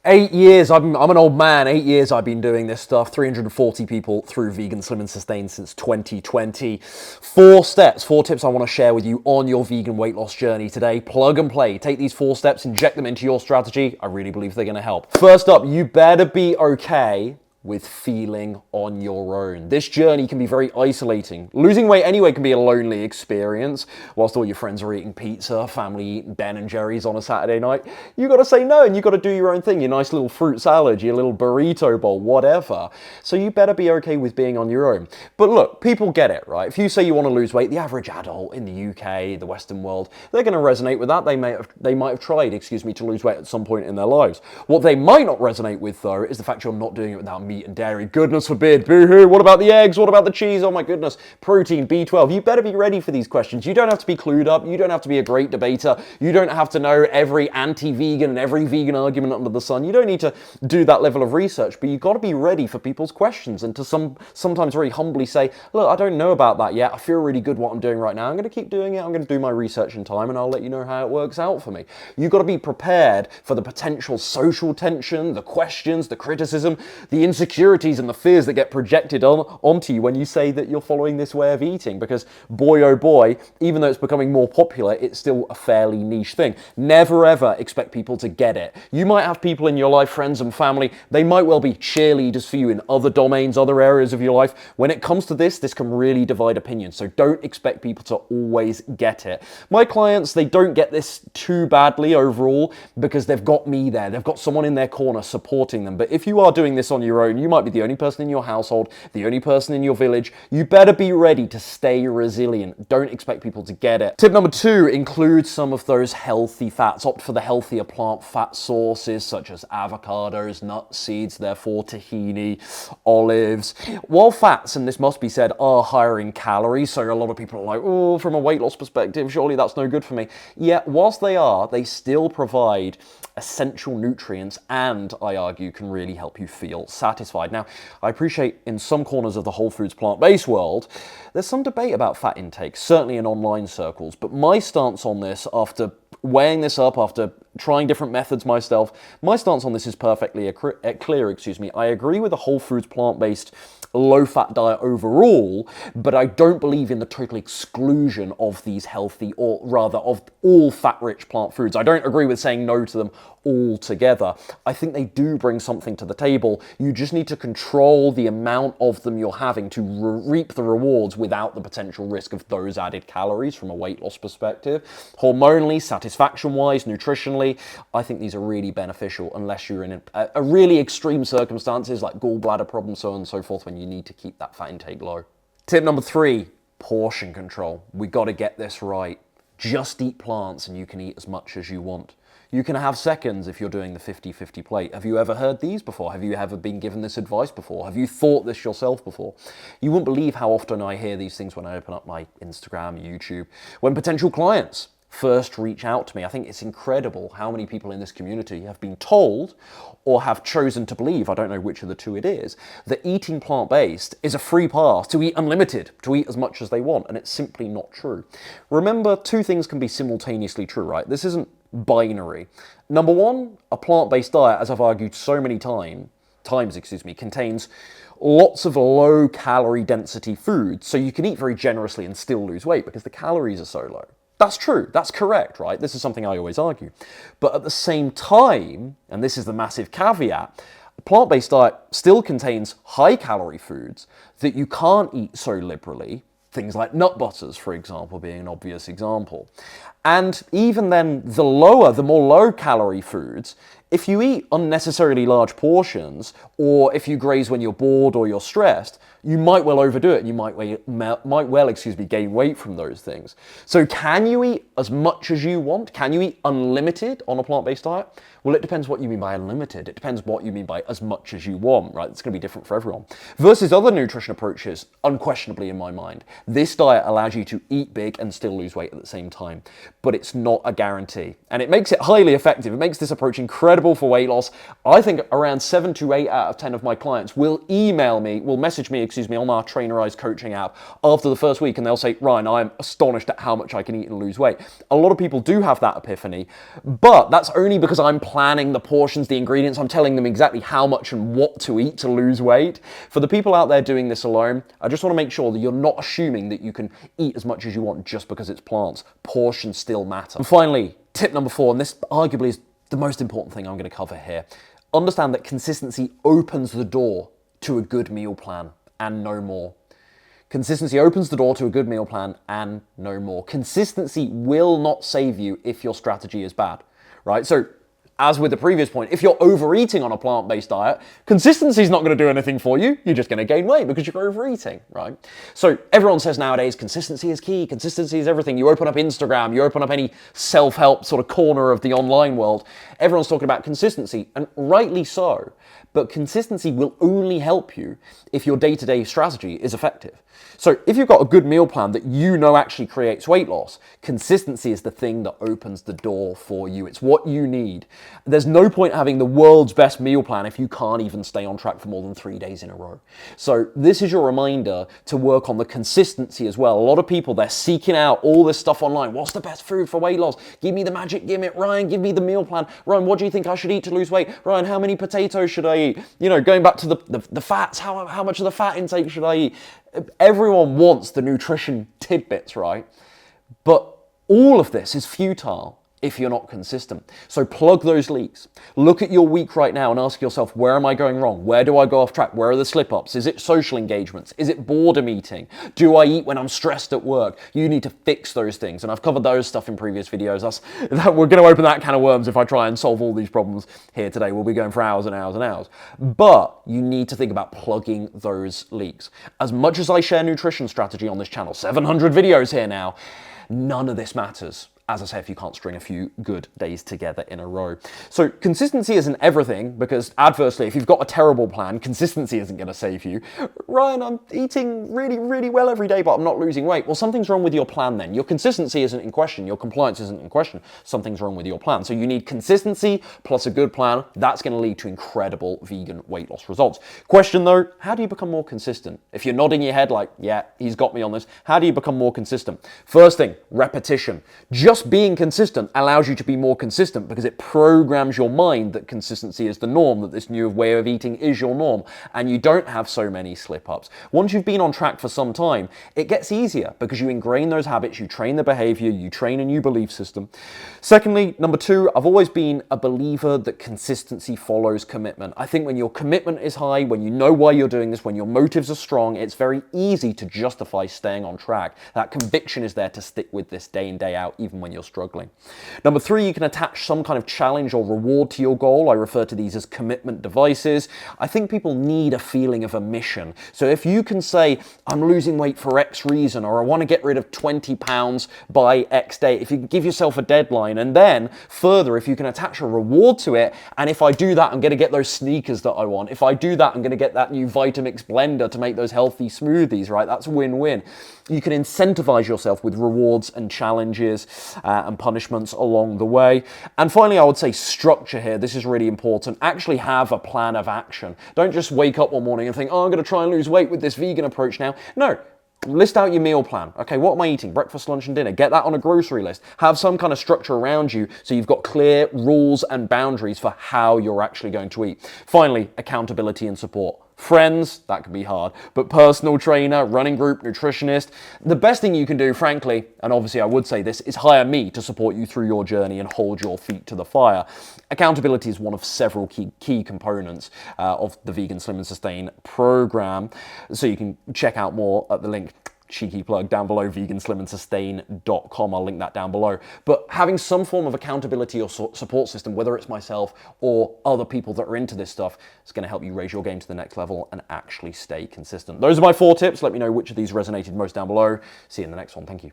8 years, I'm an old man, 8 years I've been doing this stuff, 340 people through Vegan, Slim and Sustain since 2020. 4 tips I want to share with you on your vegan weight loss journey today. Plug and play. Take these 4 steps, inject them into your strategy. I really believe they're going to help. First up, you better be okay with feeling on your own. This journey can be very isolating. Losing weight anyway can be a lonely experience. Whilst all your friends are eating pizza, family eating Ben and Jerry's on a Saturday night, you gotta say no and you gotta do your own thing, your nice little fruit salad, your little burrito bowl, whatever. So you better be okay with being on your own. But look, people get it, right? If you say you wanna lose weight, the average adult in the UK, the Western world, they're gonna resonate with that. They might have tried, to lose weight at some point in their lives. What they might not resonate with though, is the fact you're not doing it without meat and dairy. Goodness forbid, boo-hoo, what about the eggs? What about the cheese? Oh my goodness, protein, B12. You better be ready for these questions. You don't have to be clued up. You don't have to be a great debater. You don't have to know every anti-vegan and every vegan argument under the sun. You don't need to do that level of research, but you've got to be ready for people's questions and to sometimes very humbly say, look, I don't know about that yet. I feel really good what I'm doing right now. I'm going to keep doing it. I'm going to do my research in time and I'll let you know how it works out for me. You've got to be prepared for the potential social tension, the questions, the criticism, the insecurity and the fears that get projected onto you when you say that you're following this way of eating, because boy oh boy, even though it's becoming more popular, it's still a fairly niche thing. Never ever expect people to get it. You might have people in your life, friends and family, they might well be cheerleaders for you in other domains, other areas of your life. When it comes to this can really divide opinions, so don't expect people to always get it. My clients, they don't get this too badly overall because they've got me there. They've got someone in their corner supporting them. But if you are doing this on your own, you might be the only person in your household, the only person in your village. You better be ready to stay resilient. Don't expect people to get it. Tip number 2, include some of those healthy fats. Opt for the healthier plant fat sources such as avocados, nuts, seeds, therefore tahini, olives. While fats, and this must be said, are higher in calories, so a lot of people are like, oh, from a weight loss perspective, surely that's no good for me. Yet, whilst they are, they still provide essential nutrients and, I argue, can really help you feel satisfied. Now, I appreciate in some corners of the whole foods plant-based world, there's some debate about fat intake, certainly in online circles, but my stance on this, after weighing this up, after trying different methods myself, my stance on this is perfectly clear. I agree with the whole foods plant-based low-fat diet overall, but I don't believe in the total exclusion of these healthy, or rather of all fat-rich plant foods. I don't agree with saying no to them altogether. I think they do bring something to the table. You just need to control the amount of them you're having to reap the rewards without the potential risk of those added calories from a weight loss perspective. Hormonally, satisfaction-wise, nutritionally, I think these are really beneficial unless you're in a really extreme circumstances like gallbladder problems, so on and so forth, when you need to keep that fat intake low. Tip number 3, portion control. We got to get this right. Just eat plants and you can eat as much as you want. You can have seconds if you're doing the 50-50 plate. Have you ever heard these before? Have you ever been given this advice before? Have you thought this yourself before? You wouldn't believe how often I hear these things when I open up my Instagram, YouTube, when potential clients first reach out to me. I think it's incredible how many people in this community have been told or have chosen to believe, I don't know which of the two it is, that eating plant-based is a free pass to eat unlimited, to eat as much as they want, and it's simply not true. Remember, 2 things can be simultaneously true, right? This isn't binary. Number 1, a plant-based diet, as I've argued so many times, contains lots of low-calorie density foods, so you can eat very generously and still lose weight because the calories are so low. That's true, that's correct, right? This is something I always argue. But at the same time, and this is the massive caveat, a plant-based diet still contains high-calorie foods that you can't eat so liberally, things like nut butters, for example, being an obvious example. And even then, the more low-calorie foods, if you eat unnecessarily large portions, or if you graze when you're bored or you're stressed, you might well overdo it and you might well gain weight from those things. So can you eat as much as you want? Can you eat unlimited on a plant-based diet? Well, it depends what you mean by unlimited. It depends what you mean by as much as you want, right? It's going to be different for everyone. Versus other nutrition approaches, unquestionably in my mind, this diet allows you to eat big and still lose weight at the same time. But it's not a guarantee. And it makes it highly effective. It makes this approach incredibly incredible for weight loss. I think around 7 to 8 out of 10 of my clients will message me, on our Trainerized coaching app after the first week, and they'll say, Ryan, I'm astonished at how much I can eat and lose weight. A lot of people do have that epiphany, but that's only because I'm planning the portions, the ingredients. I'm telling them exactly how much and what to eat to lose weight. For the people out there doing this alone, I just want to make sure that you're not assuming that you can eat as much as you want just because it's plants. Portions still matter. And finally, tip number 4, and this arguably is the most important thing I'm going to cover here. Understand that consistency opens the door to a good meal plan and no more. Consistency opens the door to a good meal plan and no more. Consistency will not save you if your strategy is bad, right? So as with the previous point, if you're overeating on a plant-based diet, consistency is not going to do anything for you. You're just going to gain weight because you're overeating, right? So everyone says nowadays consistency is key, consistency is everything. You open up Instagram, you open up any self-help sort of corner of the online world, everyone's talking about consistency, and rightly so. But consistency will only help you if your day-to-day strategy is effective. So if you've got a good meal plan that you know actually creates weight loss, consistency is the thing that opens the door for you. It's what you need. There's no point having the world's best meal plan if you can't even stay on track for more than 3 days in a row. So this is your reminder to work on the consistency as well. A lot of people, they're seeking out all this stuff online. What's the best food for weight loss? Give me the magic gimmick. Ryan, give me the meal plan. Ryan, what do you think I should eat to lose weight? Ryan, how many potatoes should I eat? You know, going back to the fats, how much of the fat intake should I eat? Everyone wants the nutrition tidbits, right? But all of this is futile if you're not consistent. So plug those leaks. Look at your week right now and ask yourself, where am I going wrong? Where do I go off track? Where are the slip-ups? Is it social engagements? Is it boredom eating? Do I eat when I'm stressed at work? You need to fix those things. And I've covered those stuff in previous videos. We're going to open that can of worms if I try and solve all these problems here today. We'll be going for hours and hours and hours. But you need to think about plugging those leaks. As much as I share nutrition strategy on this channel, 700 videos here now, none of this matters, as I say, if you can't string a few good days together in a row. So consistency isn't everything, because adversely, if you've got a terrible plan, consistency isn't going to save you. Ryan, I'm eating really, really well every day, but I'm not losing weight. Well, something's wrong with your plan then. Your consistency isn't in question. Your compliance isn't in question. Something's wrong with your plan. So you need consistency plus a good plan. That's going to lead to incredible vegan weight loss results. Question though, how do you become more consistent? If you're nodding your head like, yeah, he's got me on this, how do you become more consistent? First thing, repetition. Just being consistent allows you to be more consistent because it programs your mind that consistency is the norm, that this new way of eating is your norm, and you don't have so many slip-ups. Once you've been on track for some time, it gets easier because you ingrain those habits, you train the behavior, you train a new belief system. Secondly, number 2, I've always been a believer that consistency follows commitment. I think when your commitment is high, when you know why you're doing this, when your motives are strong, it's very easy to justify staying on track. That conviction is there to stick with this day in, day out, even when you're struggling. Number 3, you can attach some kind of challenge or reward to your goal. I refer to these as commitment devices. I think people need a feeling of a mission. So if you can say, I'm losing weight for X reason, or I want to get rid of 20 pounds by X date, if you give yourself a deadline, and then further, if you can attach a reward to it, and if I do that, I'm going to get those sneakers that I want. If I do that, I'm going to get that new Vitamix blender to make those healthy smoothies, right? That's a win-win. You can incentivize yourself with rewards and challenges and punishments along the way. And finally, I would say structure here. This is really important. Actually have a plan of action. Don't just wake up one morning and think, oh, I'm going to try and lose weight with this vegan approach now. No. List out your meal plan. Okay, what am I eating? Breakfast, lunch, and dinner. Get that on a grocery list. Have some kind of structure around you so you've got clear rules and boundaries for how you're actually going to eat. Finally, accountability and support. Friends, that can be hard, but personal trainer, running group, nutritionist. The best thing you can do, frankly, and obviously I would say this, is hire me to support you through your journey and hold your feet to the fire. Accountability is one of several key components of the Vegan Slim and Sustain program. So you can check out more at the link, cheeky plug, down below, veganslimandsustain.com. I'll link that down below. But having some form of accountability or support system, whether it's myself or other people that are into this stuff, is going to help you raise your game to the next level and actually stay consistent. Those are my 4 tips. Let me know which of these resonated most down below. See you in the next one. Thank you.